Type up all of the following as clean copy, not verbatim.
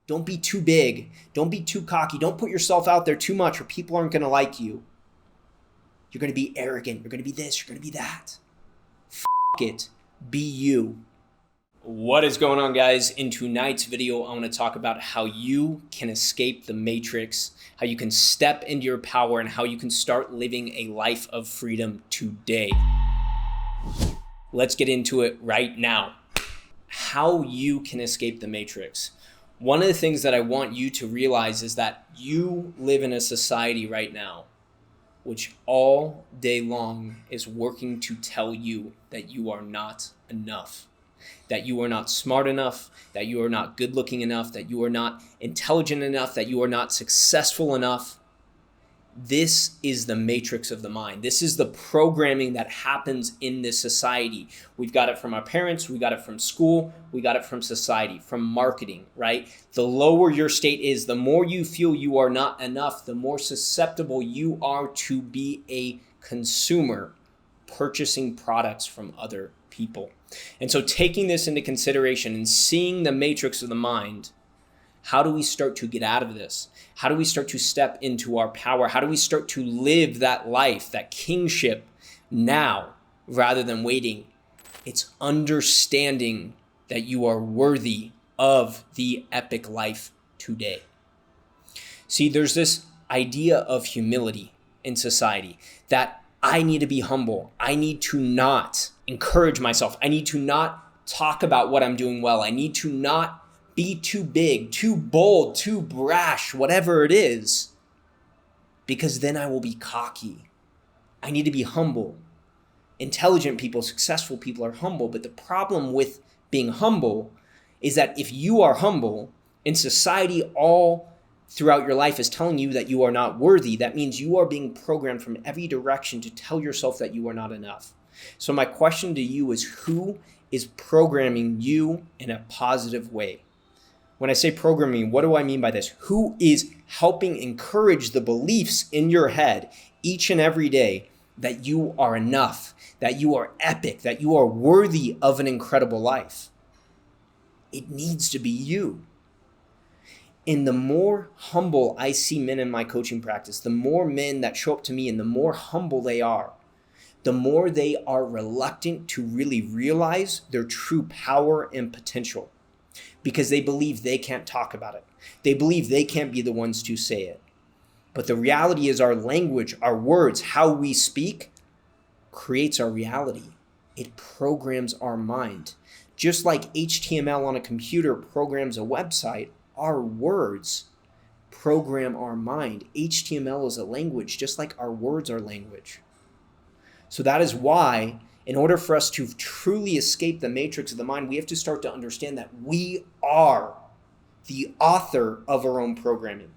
Don't be too big. Don't be too cocky. Don't put yourself out there too much or people aren't going to like you. You're going to be arrogant. You're going to be this. You're going to be that. It. Be you. What is going on, guys? In tonight's video, I want to talk about how you can escape the matrix, how you can step into your power, and how you can start living a life of freedom today. Let's get into it right now. How you can escape the matrix. One of the things that I want you to realize is that you live in a society right now which all day long is working to tell you that you are not enough, that you are not smart enough, that you are not good looking enough, that you are not intelligent enough, that you are not successful enough. This is the matrix of the mind. This is the programming that happens in this society. We've got it from our parents, we got it from school, we got it from society, from marketing, right? The lower your state is, the more you feel you are not enough, the more susceptible you are to be a consumer purchasing products from other people. And so taking this into consideration and seeing the matrix of the mind, how do we start to get out of this? How do we start to step into our power? How do we start to live that life, that kingship now rather than waiting? It's understanding that you are worthy of the epic life today. See, there's this idea of humility in society that I need to be humble. I need to not encourage myself. I need to not talk about what I'm doing well. I need to not be too big, too bold, too brash, whatever it is, because then I will be cocky. I need to be humble. Intelligent people, successful people are humble, but the problem with being humble is that if you are humble and society all throughout your life is telling you that you are not worthy, that means you are being programmed from every direction to tell yourself that you are not enough. So my question to you is, who is programming you in a positive way? When I say programming, what do I mean by this? Who is helping encourage the beliefs in your head each and every day that you are enough, that you are epic, that you are worthy of an incredible life? It needs to be you. And the more humble I see men in my coaching practice, the more men that show up to me and the more humble they are, the more they are reluctant to really realize their true power and potential. Because they believe they can't talk about it. They believe they can't be the ones to say it. But the reality is our language, our words, how we speak creates our reality. It programs our mind. Just like HTML on a computer programs a website, our words program our mind. HTML is a language, just like our words are language. So that is why, in order for us to truly escape the matrix of the mind, we have to start to understand that we are the author of our own programming.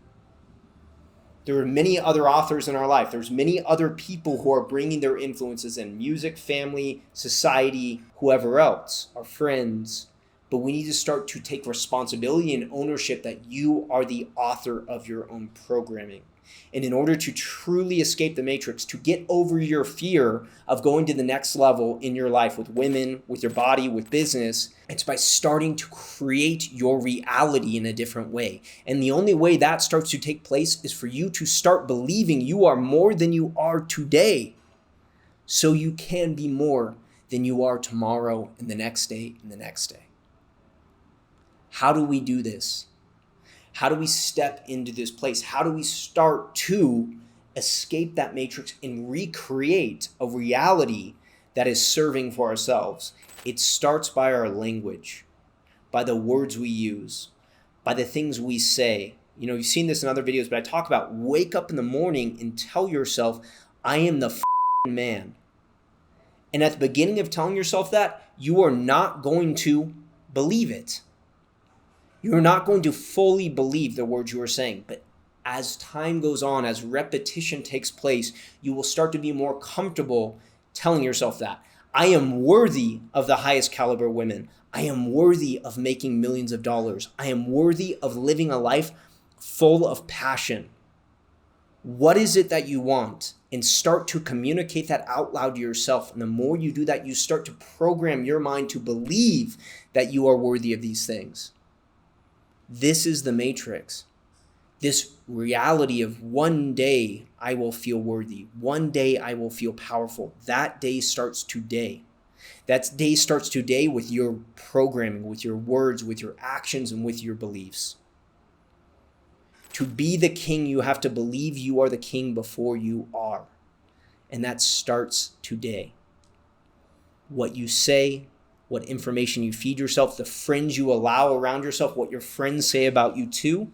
There are many other authors in our life. There's many other people who are bringing their influences in: music, family, society, whoever else, our friends. But we need to start to take responsibility and ownership that you are the author of your own programming. And in order to truly escape the matrix, to get over your fear of going to the next level in your life with women, with your body, with business, it's by starting to create your reality in a different way. And the only way that starts to take place is for you to start believing you are more than you are today, so you can be more than you are tomorrow and the next day and the next day. How do we do this? How do we step into this place? How do we start to escape that matrix and recreate a reality that is serving for ourselves? It starts by our language, by the words we use, by the things we say. You know, you've seen this in other videos, but I talk about wake up in the morning and tell yourself, I am the man. And at the beginning of telling yourself that, you are not going to believe it. You're not going to fully believe the words you are saying, but as time goes on, as repetition takes place, you will start to be more comfortable telling yourself that. I am worthy of the highest caliber women. I am worthy of making millions of dollars. I am worthy of living a life full of passion. What is it that you want? And start to communicate that out loud to yourself. And the more you do that, you start to program your mind to believe that you are worthy of these things. This is the matrix. This reality of one day I will feel worthy. One day I will feel powerful. That day starts today. That day starts today with your programming, with your words, with your actions, and with your beliefs. To be the king, you have to believe you are the king before you are. And that starts today. What you say, what information you feed yourself, the friends you allow around yourself, what your friends say about you too.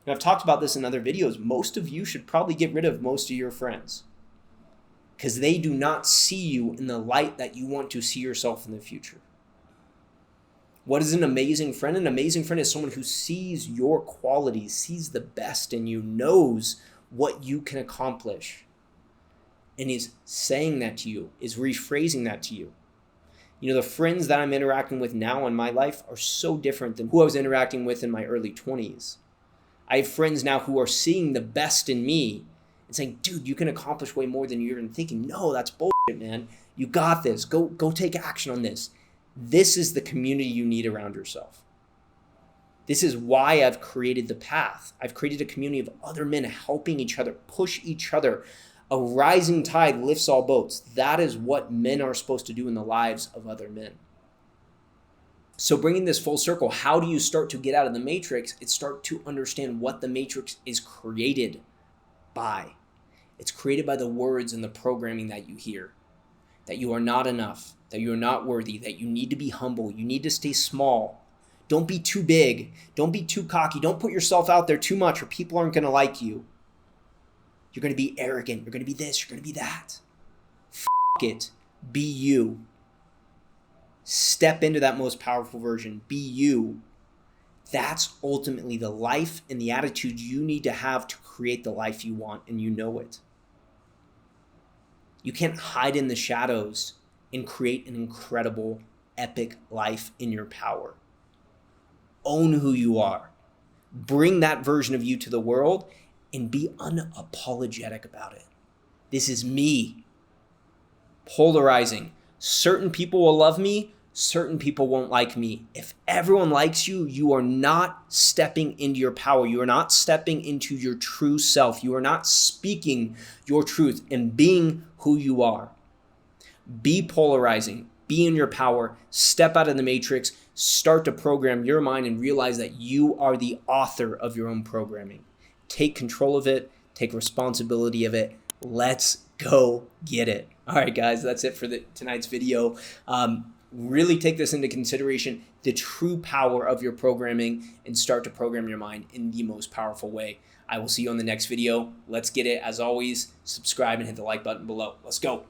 And I've talked about this in other videos. Most of you should probably get rid of most of your friends because they do not see you in the light that you want to see yourself in the future. What is an amazing friend? An amazing friend is someone who sees your qualities, sees the best in you, knows what you can accomplish, and is saying that to you, is rephrasing that to you. You know, the friends that I'm interacting with now in my life are so different than who I was interacting with in my early 20s. I have friends now who are seeing the best in me and saying, dude, you can accomplish way more than you're even thinking. No, that's bullshit, man. You got this. Go take action on this. This is the community you need around yourself. This is why I've created The Path. I've created a community of other men helping each other, push each other. A rising tide lifts all boats. That is what men are supposed to do in the lives of other men. So bringing this full circle, how do you start to get out of the matrix? It's start to understand what the matrix is created by. It's created by the words and the programming that you hear. That you are not enough, that you are not worthy, that you need to be humble, you need to stay small. Don't be too big. Don't be too cocky. Don't put yourself out there too much or people aren't going to like you. You're going to be arrogant. You're going to be this. You're going to be that. F*** it. Be you. Step into that most powerful version. Be you. That's ultimately the life and the attitude you need to have to create the life you want, and you know it. You can't hide in the shadows and create an incredible, epic life in your power. Own who you are. Bring that version of you to the world and be unapologetic about it. This is me. Polarizing. Certain people will love me. Certain people won't like me. If everyone likes you, you are not stepping into your power. You are not stepping into your true self. You are not speaking your truth and being who you are. Be polarizing. Be in your power. Step out of the matrix. Start to program your mind and realize that you are the author of your own programming. Take control of it. Take responsibility of it. Let's go get it. All right, guys, that's it for tonight's video. Really take this into consideration, the true power of your programming, and start to program your mind in the most powerful way. I will see you on the next video. Let's get it. As always, subscribe and hit the like button below. Let's go.